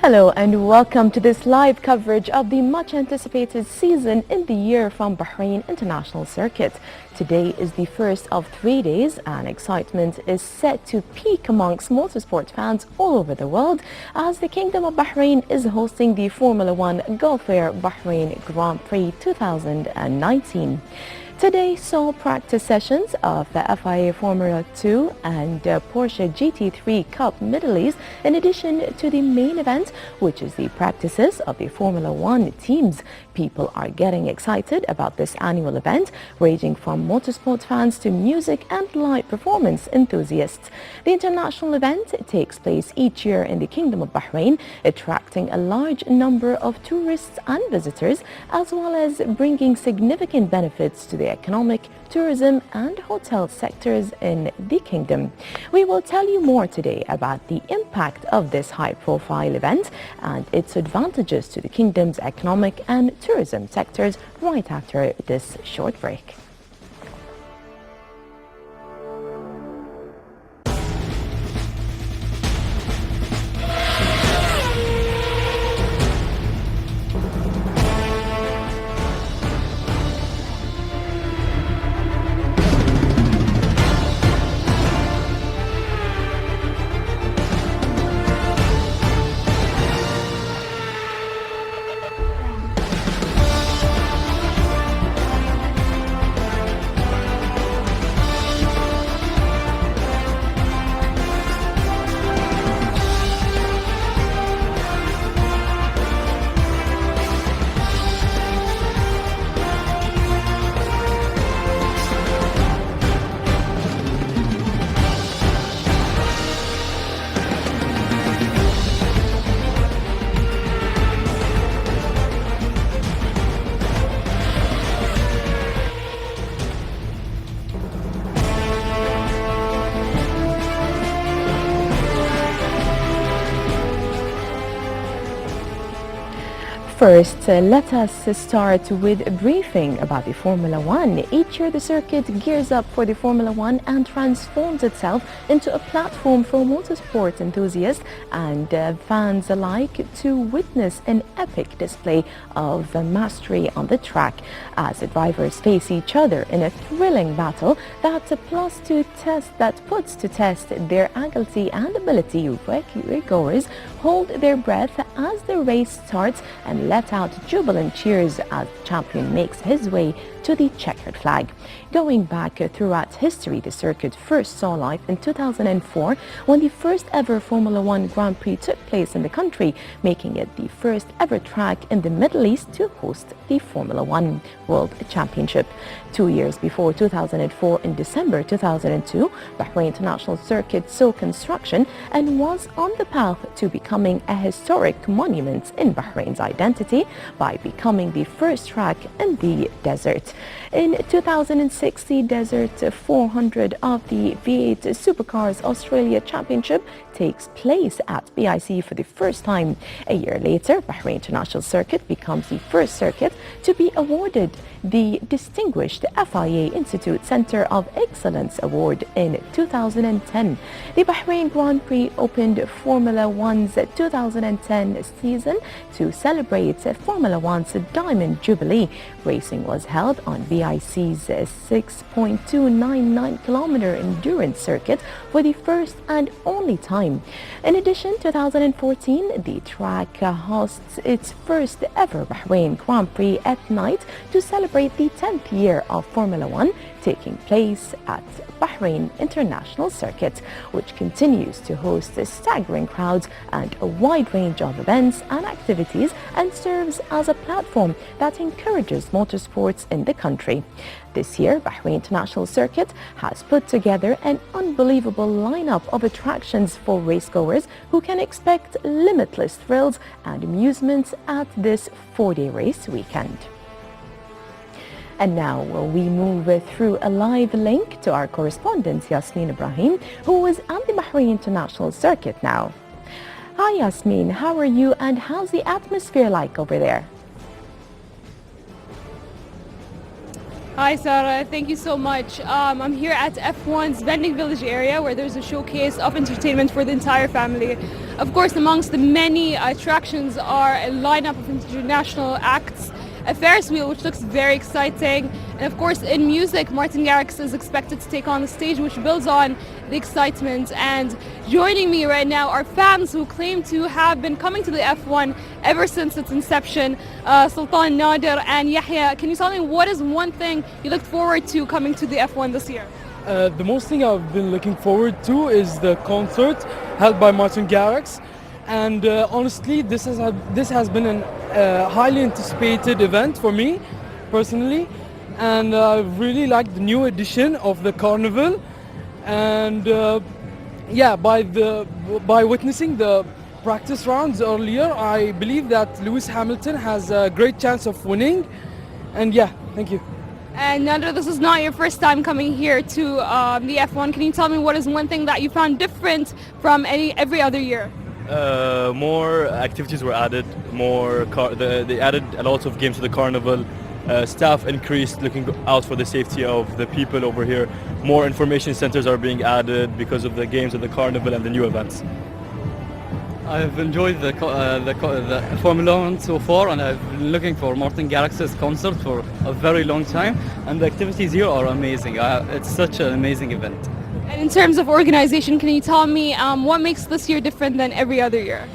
Hello and welcome to this live coverage of the much anticipated season in the year from Bahrain International Circuit. Today is the first of 3 days and excitement is set to peak amongst motorsport fans all over the world as the Kingdom of Bahrain is hosting the Formula One Gulf Air Bahrain Grand Prix 2019. Today saw practice sessions of the FIA Formula 2 and Porsche GT3 Cup Middle East in addition to the main event, which is the practices of the Formula 1 teams. People are getting excited about this annual event, ranging from motorsport fans to music and live performance enthusiasts. The international event takes place each year in the Kingdom of Bahrain, attracting a large number of tourists and visitors, as well as bringing significant benefits to the economic, tourism and hotel sectors in the kingdom. We will tell you more today about the impact of this high-profile event and its advantages to the kingdom's economic and tourism sectors right after this short break. First, let us start with a briefing about the Formula One. Each year the circuit gears up for the Formula One and transforms itself into a platform for motorsport enthusiasts and fans alike to witness an epic display of mastery on the track as the drivers face each other in a thrilling battle that puts to test their agility and ability. Racegoers hold their breath as the race starts and let out jubilant cheers as the champion makes his way to the checkered flag. Going back throughout history, the circuit first saw life in 2004 when the first ever Formula One Grand Prix took place in the country, making it the first ever track in the Middle East to host the Formula One World Championship. 2 years before 2004, in December 2002, Bahrain International Circuit saw construction and was on the path to becoming a historic monument in Bahrain's identity by becoming the first track in the desert. In 2006, the Desert 400 of the V8 Supercars Australia Championship takes place at BIC for the first time. A year later, Bahrain International Circuit becomes the first circuit to be awarded the distinguished FIA Institute Center of Excellence Award in 2010. The Bahrain Grand Prix opened Formula One's 2010 season to celebrate Formula One's Diamond Jubilee. Racing was held on BIC's 6.299-kilometer endurance circuit for the first and only time. In addition, 2014, the track hosts its first ever Bahrain Grand Prix at night to celebrate the 10th year of Formula One, taking place at Bahrain International Circuit, which continues to host staggering crowds and a wide range of events and activities and serves as a platform that encourages motorsports in the country. This year, Bahrain International Circuit has put together an unbelievable lineup of attractions for racegoers who can expect limitless thrills and amusements at this 4-day race weekend. And now we move through a live link to our correspondent Yasmin Ibrahim, who is at the Bahrain International Circuit now. Hi Yasmin, how are you and how's the atmosphere like over there? Hi Sarah, thank you so much. I'm here at F1's Vending Village area where there's a showcase of entertainment for the entire family. Of course, amongst the many attractions are a lineup of international acts, a Ferris wheel which looks very exciting, and of course in music, Martin Garrix is expected to take on the stage which builds on the excitement. And joining me right now are fans who claim to have been coming to the F1 ever since its inception. Sultan Nader and Yahya, can you tell me what is one thing you look forward to coming to the F1 this year? The most thing I've been looking forward to is the concert held by Martin Garrix, and honestly, this has been a highly anticipated event for me personally, and I really like the new edition of the carnival, and yeah, by witnessing the practice rounds earlier, I believe that Lewis Hamilton has a great chance of winning, and yeah, thank you. And Nader, this is not your first time coming here to the F1. Can you tell me what is one thing that you found different from every other year? More activities were added. They added a lot of games to the carnival. Staff increased, looking out for the safety of the people over here. More information centers are being added because of the games of the carnival and the new events. I've enjoyed the Formula One so far, and I've been looking for Martin Garrix's concert for a very long time. And the activities here are amazing. It's such an amazing event. And in terms of organization, can you tell me what makes this year different than every other year?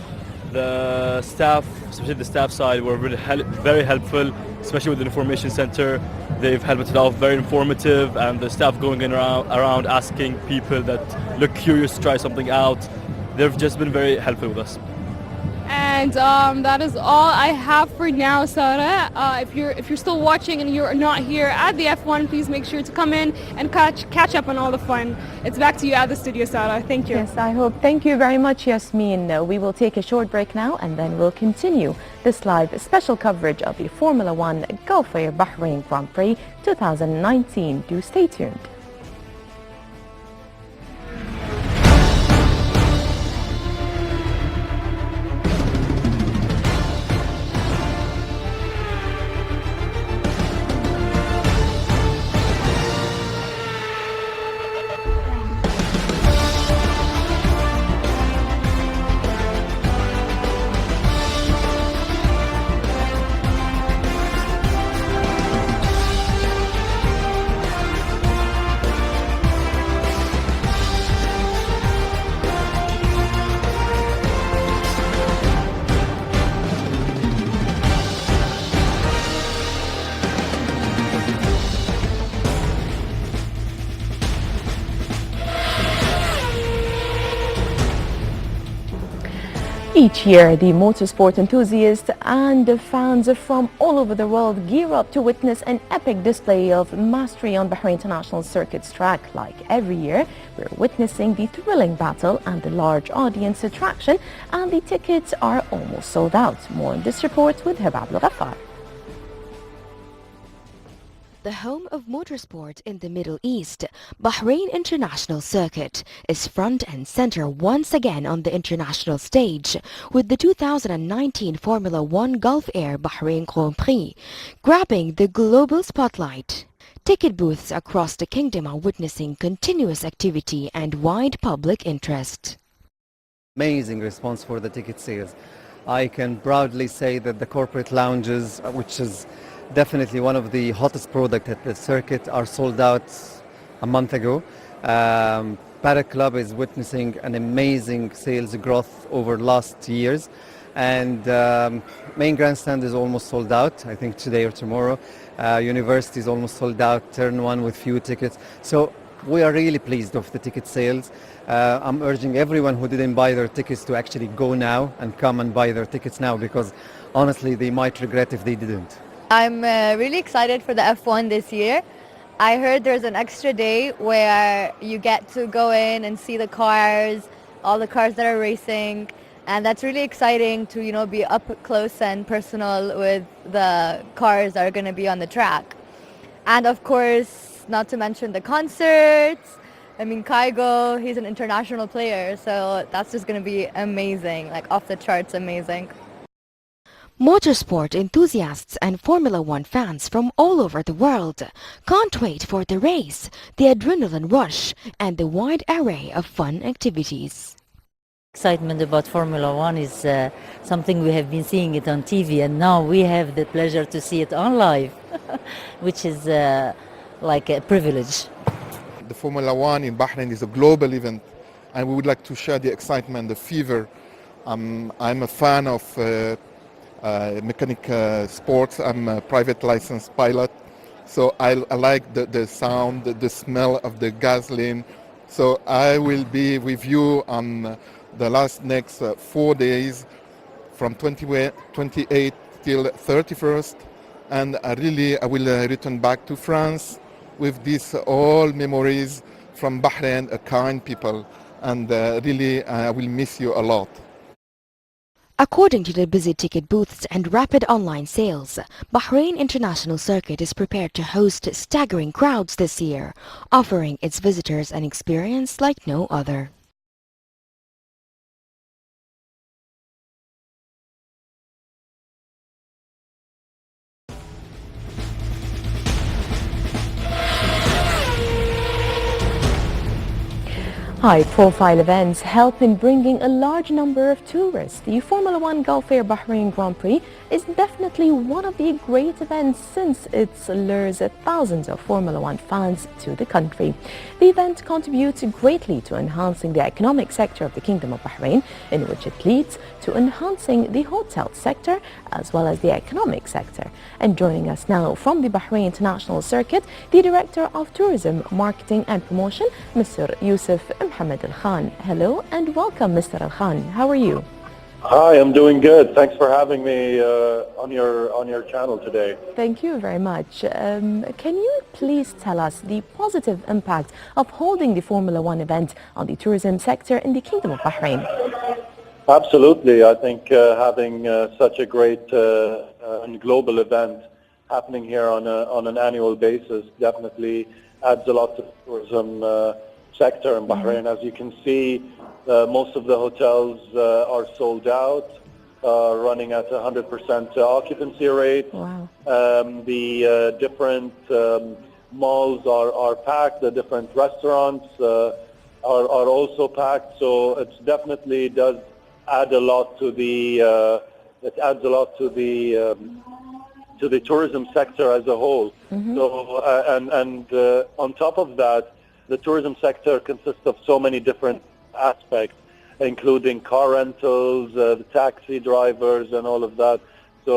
The staff, especially the staff side, were very helpful, especially with the information center. They've helped it out, very informative, and the staff going around asking people that look curious to try something out. They've just been very helpful with us. And that is all I have for now, Sarah. If you're still watching and you're not here at the F1, please make sure to come in and catch up on all the fun. It's back to you at the studio, Sarah. Thank you. Yes, I hope. Thank you very much, Yasmin. We will take a short break now and then we'll continue this live special coverage of the Formula One Gulf Air Bahrain Grand Prix 2019. Do stay tuned. Each year, the motorsport enthusiasts and the fans from all over the world gear up to witness an epic display of mastery on Bahrain International Circuit's track. Like every year, we're witnessing the thrilling battle and the large audience attraction, and the tickets are almost sold out. More on this report with Habab Al-Ghaffar. The home of motorsport in the Middle East, Bahrain International Circuit is front and center once again on the international stage with the 2019 Formula One Gulf Air Bahrain Grand Prix grabbing the global spotlight. Ticket booths across the kingdom are witnessing continuous activity and wide public interest. Amazing response for the ticket sales. I can proudly say that the corporate lounges, which is definitely one of the hottest products at the circuit, are sold out a month ago. Paddock Club is witnessing an amazing sales growth over last years, and main grandstand is almost sold out, I think today or tomorrow. University is almost sold out, turn one with few tickets. So we are really pleased with the ticket sales. I'm urging everyone who didn't buy their tickets to actually go now and come and buy their tickets now, because honestly they might regret if they didn't. I'm really excited for the F1 this year. I heard there's an extra day where you get to go in and see the cars, all the cars that are racing, and that's really exciting to, you know, be up close and personal with the cars that are going to be on the track. And of course, not to mention the concerts. I mean, Kaigo, he's an international player, so that's just going to be amazing, like off the charts amazing. Motorsport enthusiasts and Formula One fans from all over the world can't wait for the race, the adrenaline rush, and the wide array of fun activities. Excitement about Formula One is something we have been seeing it on TV, and now we have the pleasure to see it on live, which is like a privilege. The Formula One in Bahrain is a global event, and we would like to share the excitement, the fever. I'm a fan of mechanic sports. I'm a private licensed pilot, so I like the sound, the smell of the gasoline. So I will be with you on the next 4 days, from 28 till 31st, and I will return back to France with these all memories from Bahrain, a kind people, and really I will miss you a lot. According to the busy ticket booths and rapid online sales, Bahrain International Circuit is prepared to host staggering crowds this year, offering its visitors an experience like no other. High-profile events help in bringing a large number of tourists. The Formula One Gulf Air Bahrain Grand Prix is definitely one of the great events since it lures thousands of Formula One fans to the country. The event contributes greatly to enhancing the economic sector of the Kingdom of Bahrain, in which it leads to enhancing the hotel sector as well as the economic sector. And joining us now from the Bahrain International Circuit, the Director of Tourism, Marketing and Promotion, Mr. Yusuf Mohammed Al Khan. Hello and welcome, Mr. Al Khan. How are you? Hi, I'm doing good. Thanks for having me on your channel today. Thank you very much. Can you please tell us the positive impact of holding the Formula One event on the tourism sector in the Kingdom of Bahrain? Absolutely. I think having such a great and global event happening here on an annual basis definitely adds a lot to the tourism sector in Bahrain. As you can see, most of the hotels are sold out, running at 100% occupancy rate. Wow. The different malls are packed. The different restaurants are also packed. So it definitely does add a lot to the to the tourism sector as a whole. Mm-hmm. So on top of that, the tourism sector consists of so many different aspects, including car rentals, the taxi drivers, and all of that. So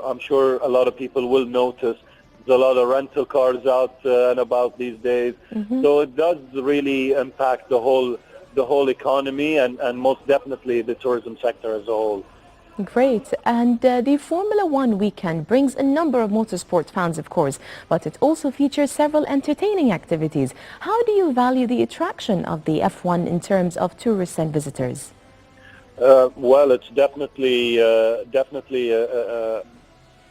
I'm sure a lot of people will notice there's a lot of rental cars out and about these days. Mm-hmm. So it does really impact the whole economy and most definitely the tourism sector as a whole. Great. And the Formula One weekend brings a number of motorsport fans, of course, but it also features several entertaining activities. How do you value the attraction of the F1 in terms of tourists and visitors? Well, it's definitely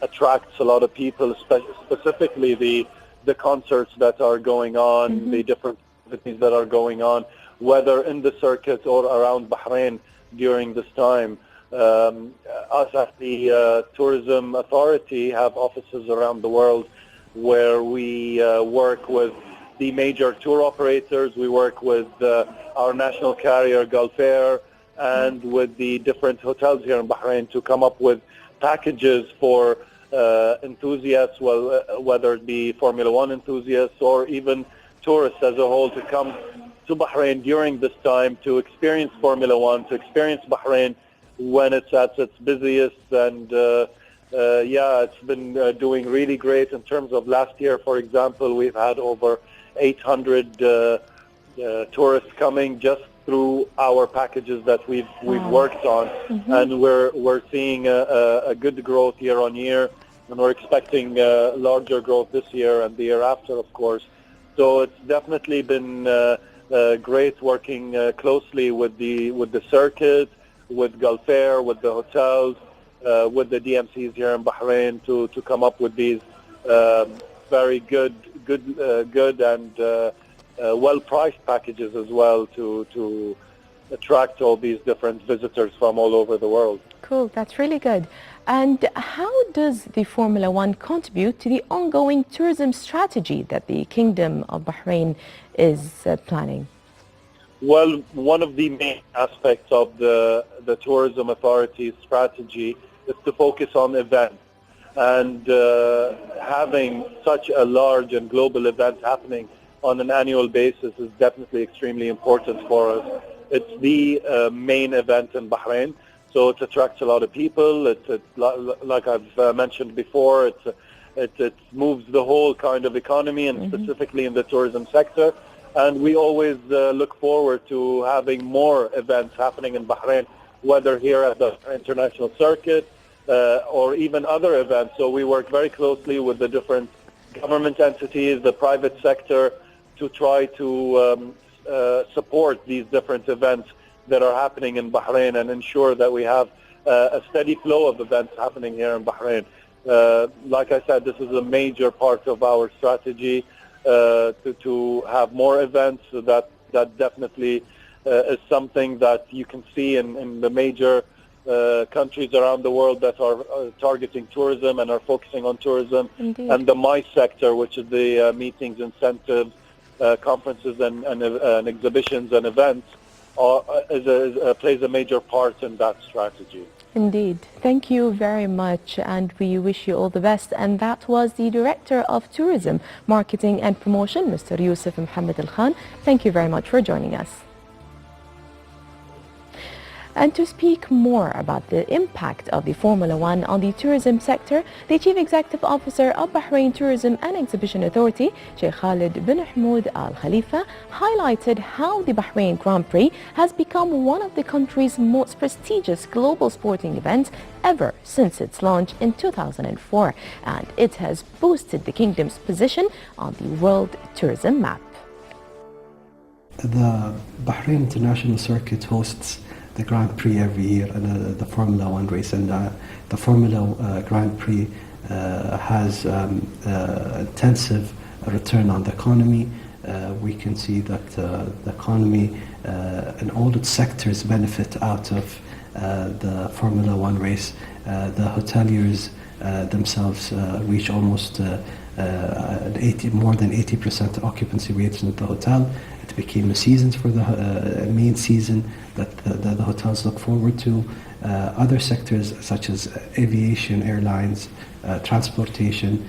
attracts a lot of people, specifically the concerts that are going on, Mm-hmm. the different activities that are going on, whether in the circuit or around Bahrain during this time. Us at the Tourism Authority have offices around the world where we work with the major tour operators. We work with our national carrier Gulf Air and with the different hotels here in Bahrain to come up with packages for enthusiasts, well, whether it be Formula One enthusiasts or even tourists as a whole, to come to Bahrain during this time to experience Formula One, to experience Bahrain when it's at its busiest. And it's been doing really great in terms of last year. For example, we've had over 800 tourists coming just through our packages that we've worked on. Mm-hmm. And we're seeing a good growth year on year, and we're expecting larger growth this year and the year after, of course. So it's definitely been great working closely with the circuit, with Gulf Air, with the hotels, with the DMCs here in Bahrain to come up with these very good and well-priced packages as well to attract all these different visitors from all over the world. Cool, that's really good. And how does the Formula One contribute to the ongoing tourism strategy that the Kingdom of Bahrain is planning? Well, one of the main aspects of the Tourism Authority's strategy is to focus on events. And having such a large and global event happening on an annual basis is definitely extremely important for us. It's the main event in Bahrain, so it attracts a lot of people. Like I've mentioned before, it moves the whole kind of economy, and specifically in the tourism sector. And we always look forward to having more events happening in Bahrain, whether here at the international circuit or even other events. So we work very closely with the different government entities, the private sector, to try to support these different events that are happening in Bahrain and ensure that we have a steady flow of events happening here in Bahrain. Like I said, this is a major part of our strategy to have more events. So that definitely is something that you can see in the major countries around the world that are targeting tourism and are focusing on tourism. Indeed. And the MICE sector, which is the meetings, incentives, conferences and exhibitions and events, plays a major part in that strategy. Indeed. Thank you very much, and we wish you all the best. And that was the Director of Tourism, Marketing and Promotion, Mr. Yusuf Mohammed Al Khan. Thank you very much for joining us. And to speak more about the impact of the Formula One on the tourism sector, the Chief Executive Officer of Bahrain Tourism and Exhibition Authority, Sheikh Khalid bin Hamoud Al Khalifa, highlighted how the Bahrain Grand Prix has become one of the country's most prestigious global sporting events ever since its launch in 2004, and it has boosted the kingdom's position on the world tourism map. The Bahrain International Circuit hosts the Grand Prix every year, and the Formula One race, and the Formula Grand Prix has intensive return on the economy. We can see that the economy and all its sectors benefit out of the Formula One race. The hoteliers themselves reach almost more than 80% occupancy rates in the hotel. It became a season for the main season that the hotels look forward to. Other sectors such as aviation, airlines, transportation,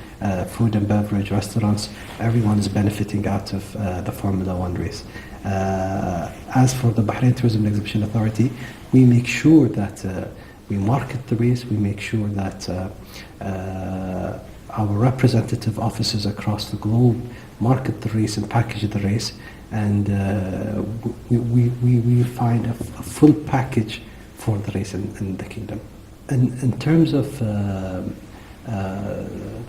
food and beverage, restaurants, everyone is benefiting out of the Formula One race. As for the Bahrain Tourism and Exhibition Authority, we make sure that we market the race, we make sure that our representative offices across the globe market the race and package the race, and we find a full package for the race in the kingdom. In terms of the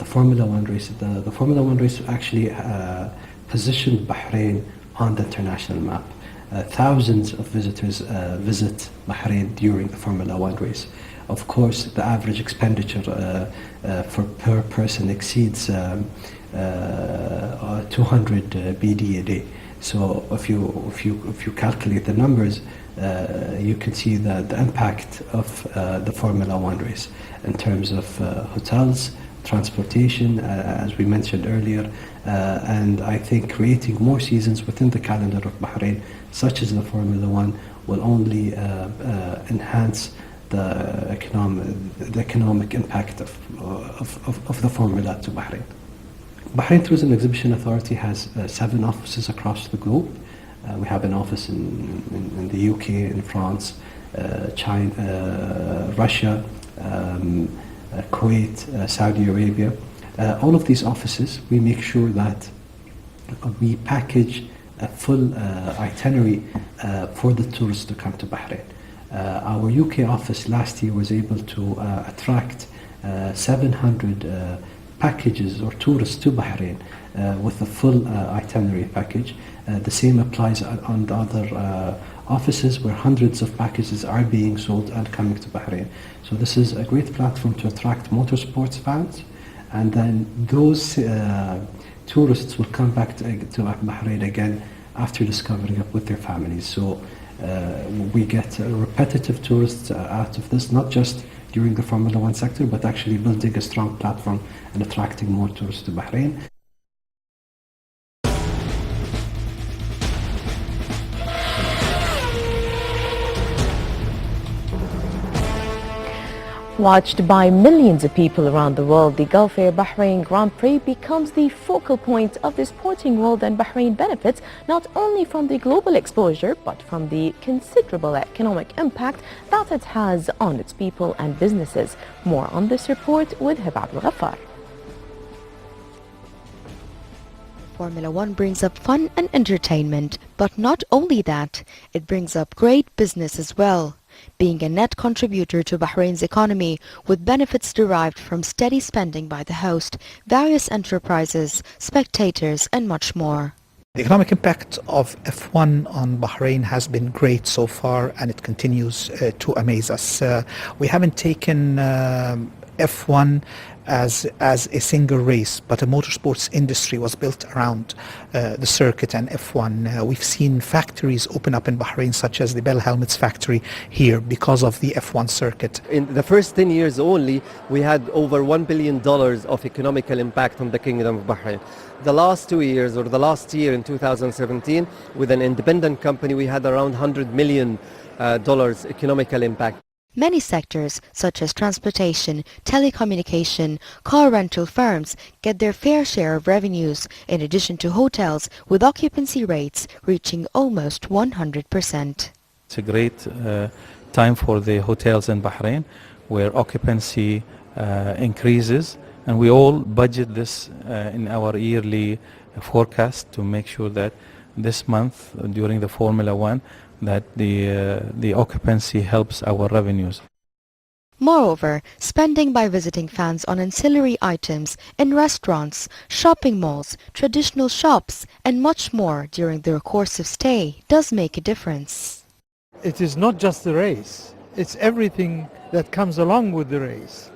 Formula One race, the Formula One race actually positioned Bahrain on the international map. Thousands of visitors visit Bahrain during the Formula One race. Of course, the average expenditure per person exceeds 200 BD a day. So if you calculate the numbers, you can see the impact of the Formula One race in terms of hotels, transportation, as we mentioned earlier, and I think creating more seasons within the calendar of Bahrain, such as the Formula One, will only enhance the economic impact of the Formula to Bahrain. Bahrain Tourism Exhibition Authority has 7 offices across the globe. We have an office in the UK, in France, China, Russia, Kuwait, Saudi Arabia. All of these offices, we make sure that we package a full itinerary for the tourists to come to Bahrain. Our UK office last year was able to attract 700 packages or tourists to Bahrain with a full itinerary package. The same applies on the other offices where hundreds of packages are being sold and coming to Bahrain. So this is a great platform to attract motorsports fans, and then those tourists will come back to Bahrain again after discovering it with their families. So we get repetitive tourists out of this, not just during the Formula One sector, but actually building a strong platform and attracting more tourists to Bahrain. Watched by millions of people around the world, the Gulf Air Bahrain Grand Prix becomes the focal point of the sporting world, and Bahrain benefits not only from the global exposure but from the considerable economic impact that it has on its people and businesses. More on this report with Hiba Abdul Ghaffar. Formula One brings up fun and entertainment, but not only that, it brings up great business as well, being a net contributor to Bahrain's economy with benefits derived from steady spending by the host, various enterprises, spectators and much more. The economic impact of F1 on Bahrain has been great so far, and it continues to amaze us. We haven't taken F1 as a single race, but a motorsports industry was built around the circuit and F1. We've seen factories open up in Bahrain, such as the Bell Helmets factory here, because of the F1 circuit. In the first 10 years only, we had over $1 billion of economical impact on the Kingdom of Bahrain. The last 2 years, or the last year in 2017, with an independent company, we had around $100 million economical impact. Many sectors, such as transportation, telecommunication, car rental firms, get their fair share of revenues, in addition to hotels, with occupancy rates reaching almost 100%. It's a great time for the hotels in Bahrain, where occupancy increases, and we all budget this in our yearly forecast to make sure that this month, during the Formula One, that the occupancy helps our revenues. Moreover, spending by visiting fans on ancillary items in restaurants, shopping malls, traditional shops and much more during their course of stay does make a difference. It is not just the race, it's everything that comes along with the race.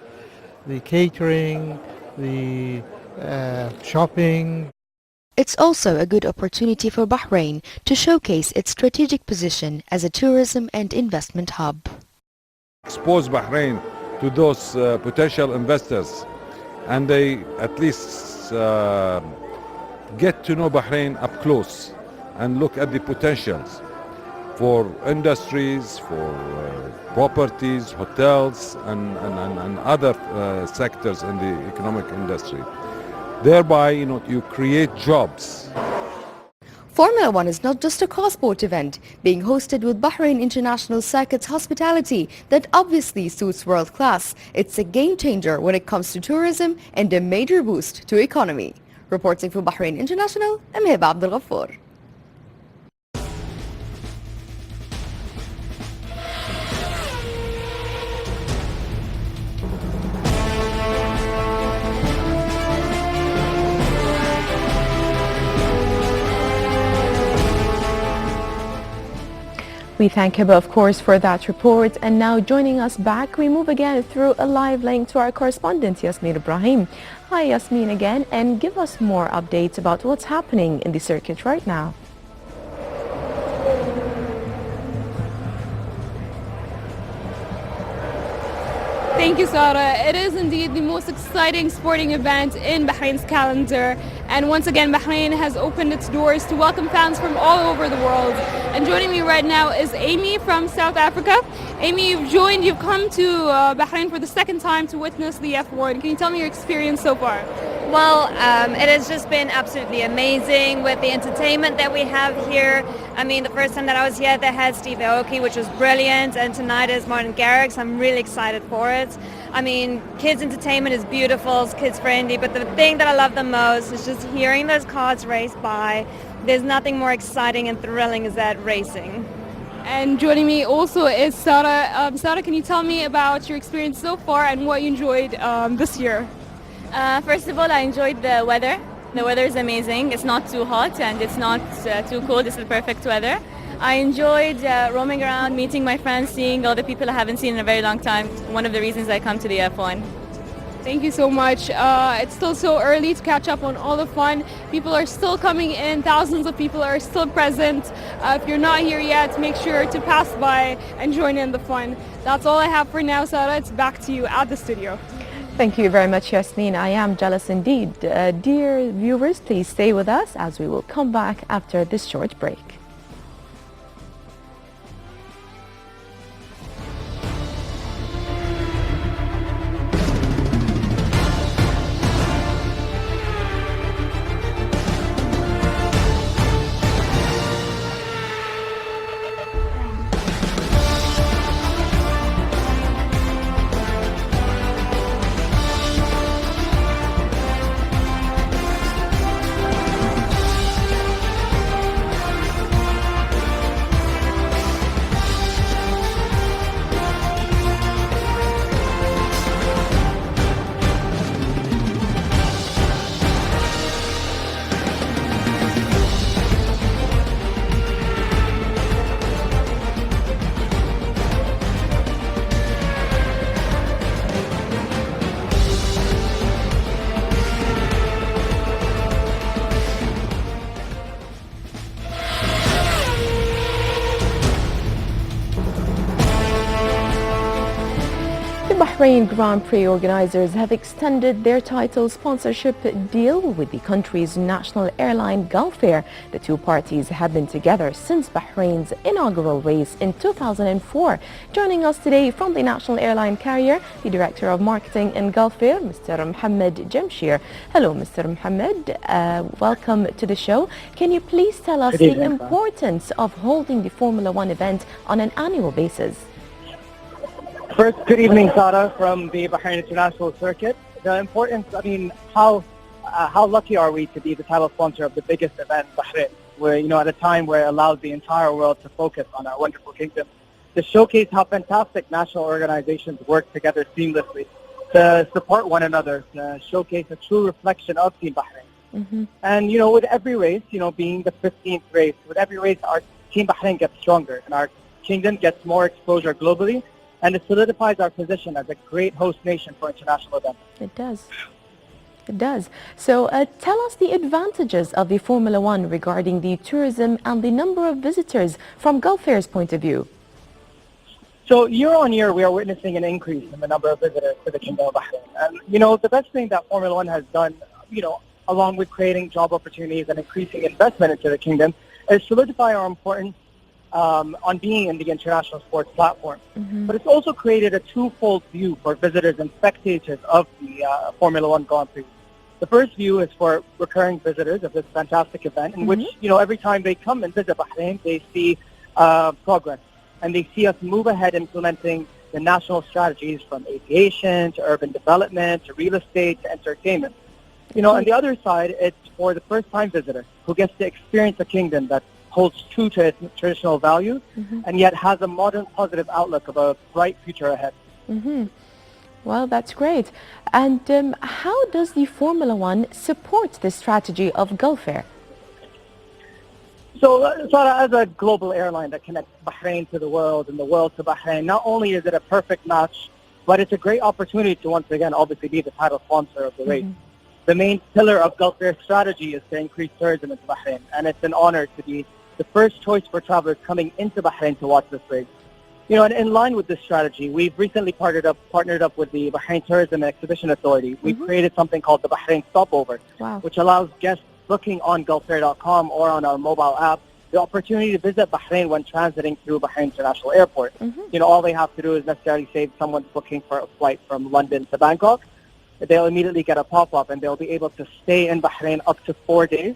The catering, the shopping. It's also a good opportunity for Bahrain to showcase its strategic position as a tourism and investment hub. Expose Bahrain to those potential investors, and they at least get to know Bahrain up close and look at the potentials for industries, for properties, hotels and other sectors in the economic industry. Thereby, you create jobs. Formula One is not just a car sport event, being hosted with Bahrain International Circuit's hospitality that obviously suits world class. It's a game changer when it comes to tourism and a major boost to economy. Reporting for Bahrain International, I'm Hiba Abdul Ghaffar. We thank Hiba, of course, for that report. And now joining us back, we move again through a live link to our correspondent, Yasmin Ibrahim. Hi, Yasmin, again, and give us more updates about what's happening in the circuit right now. Thank you, Sarah. It is indeed the most exciting sporting event in Bahrain's calendar. And once again, Bahrain has opened its doors to welcome fans from all over the world. And joining me right now is Amy from South Africa. Amy, you've come to Bahrain for the second time to witness the F1. Can you tell me your experience so far? Well, it has just been absolutely amazing with the entertainment that we have here. I mean, the first time that I was here, they had Steve Aoki, which was brilliant, and tonight is Martin Garrix. I'm really excited for it. I mean, kids' entertainment is beautiful, it's kids-friendly, but the thing that I love the most is just hearing those cars race by. There's nothing more exciting and thrilling as that racing. And joining me also is Sarah. Sarah, can you tell me about your experience so far and what you enjoyed this year? First of all, I enjoyed the weather. The weather is amazing. It's not too hot and it's not too cold. It's the perfect weather. I enjoyed roaming around, meeting my friends, seeing all the people I haven't seen in a very long time. One of the reasons I come to the F1. Thank you so much. It's still so early to catch up on all the fun. People are still coming in. Thousands of people are still present. If you're not here yet, make sure to pass by and join in the fun. That's all I have for now, Sarah. It's back to you at the studio. Thank you very much, Yasmin. I am jealous indeed. Dear viewers, please stay with us as we will come back after this short break. Bahrain Grand Prix organizers have extended their title sponsorship deal with the country's national airline Gulf Air. The two parties have been together since Bahrain's inaugural race in 2004. Joining us today from the national airline carrier, the Director of Marketing in Gulf Air, Mr. Mohammed Jamshir. Hello, Mr. Mohammed. Welcome to the show. Can you please tell us the importance of holding the Formula One event on an annual basis? First, good evening, Sarah, from the Bahrain International Circuit. The importance, how lucky are we to be the title sponsor of the biggest event in Bahrain, where, at a time where it allows the entire world to focus on our wonderful kingdom, to showcase how fantastic national organizations work together seamlessly, to support one another, to showcase a true reflection of Team Bahrain. Mm-hmm. And, with every race, being the 15th race, with every race, our Team Bahrain gets stronger and our kingdom gets more exposure globally. And it solidifies our position as a great host nation for international events. It does. It does. So tell us the advantages of the Formula One regarding the tourism and the number of visitors from Gulf Air's point of view. So year on year, we are witnessing an increase in the number of visitors to the Kingdom of Bahrain. And, the best thing that Formula One has done, along with creating job opportunities and increasing investment into the kingdom, is solidify our importance on being in the international sports platform. Mm-hmm. But it's also created a twofold view for visitors and spectators of the Formula One Grand Prix. The first view is for recurring visitors of this fantastic event, in which, every time they come and visit Bahrain, they see progress. And they see us move ahead implementing the national strategies from aviation to urban development to real estate to entertainment. On the other side, it's for the first-time visitor who gets to experience a kingdom that holds true to its traditional values, and yet has a modern, positive outlook of a bright future ahead. Mm-hmm. Well, that's great. And how does the Formula One support the strategy of Gulf Air? So, Sarah, as a global airline that connects Bahrain to the world and the world to Bahrain, not only is it a perfect match, but it's a great opportunity to once again obviously be the title sponsor of the race. The main pillar of Gulf Air's strategy is to increase tourism into Bahrain, and it's an honor to be the first choice for travelers coming into Bahrain to watch this race. And in line with this strategy, we've recently partnered up with the Bahrain Tourism and Exhibition Authority. We've created something called the Bahrain Stopover, which allows guests looking on gulfair.com or on our mobile app the opportunity to visit Bahrain when transiting through Bahrain International Airport. All they have to do is necessarily say someone's booking for a flight from London to Bangkok. They'll immediately get a pop-up and they'll be able to stay in Bahrain up to 4 days.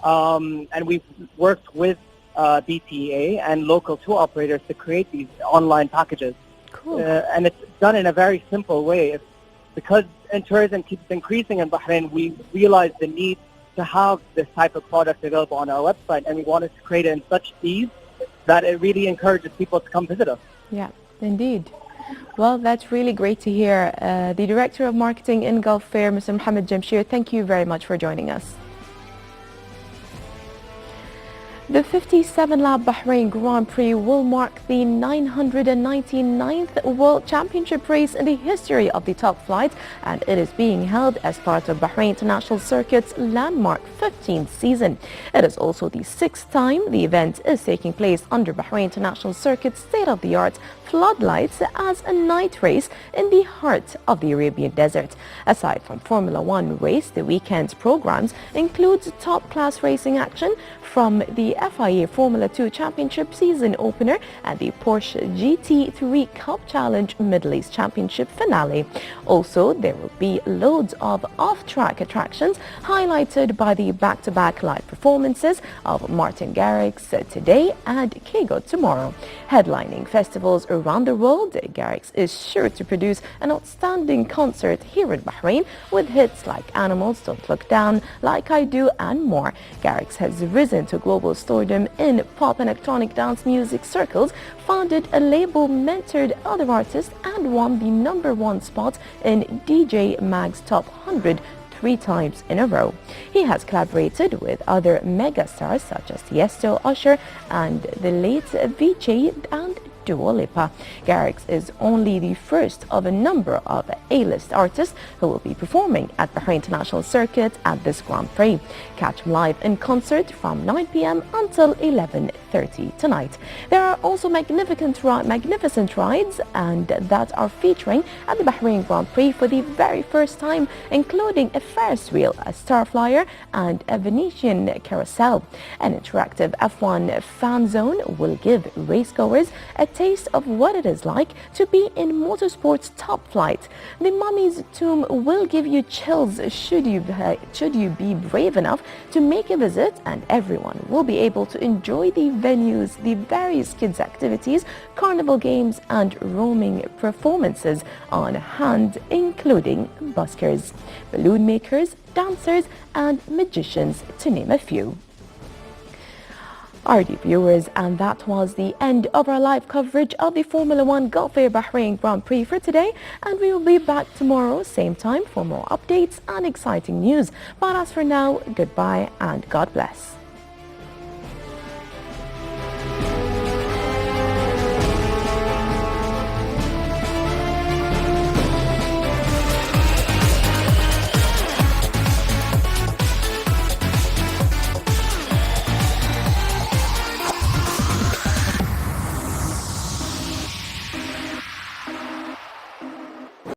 And we've worked with BTA and local tour operators to create these online packages. Cool. And it's done in a very simple way. Because tourism keeps increasing in Bahrain, we realized the need to have this type of product available on our website, and we wanted to create it in such ease that it really encourages people to come visit us. Yeah, indeed. Well, that's really great to hear. The Director of Marketing in Gulf Air, Mr. Mohammed Jamshir, thank you very much for joining us. The 57-lap Bahrain Grand Prix will mark the 999th World Championship race in the history of the top flight, and it is being held as part of Bahrain International Circuit's landmark 15th season. It is also the 6th time the event is taking place under Bahrain International Circuit's state-of-the-art floodlights as a night race in the heart of the Arabian Desert. Aside from Formula One race, the weekend's programs include top-class racing action from the FIA Formula 2 Championship season opener and the Porsche GT3 Cup Challenge Middle East Championship finale. Also, there will be loads of off-track attractions highlighted by the back-to-back live performances of Martin Garrix today and Kego tomorrow. Headlining festivals around the world, Garrix is sure to produce an outstanding concert here in Bahrain with hits like Animals, Don't Look Down, Like I Do and more. Garrix has risen to global stardom in pop and electronic dance music circles, founded a label, mentored other artists and won the #1 spot in DJ Mag's Top 100 3 times in a row. He has collaborated with other megastars such as Tiesto, Usher and the late Avicii and Dua Lipa. Garrix is only the first of a number of A-list artists who will be performing at Bahrain International Circuit at this Grand Prix. Catch him live in concert from 9 p.m. until 11:30 tonight. There are also magnificent rides and that are featuring at the Bahrain Grand Prix for the very first time, including a Ferris wheel, a Star Flyer and a Venetian carousel. An interactive F1 fan zone will give racegoers a taste of what it is like to be in motorsport's top flight. The Mummy's Tomb will give you chills should you be brave enough to make a visit, and everyone will be able to enjoy the venues, the various kids activities, carnival games and roaming performances on hand, including buskers, balloon makers, dancers and magicians, to name a few. Alrighty viewers, and that was the end of our live coverage of the Formula One Gulf Air Bahrain Grand Prix for today, and we will be back tomorrow same time for more updates and exciting news. But as for now, goodbye and God bless.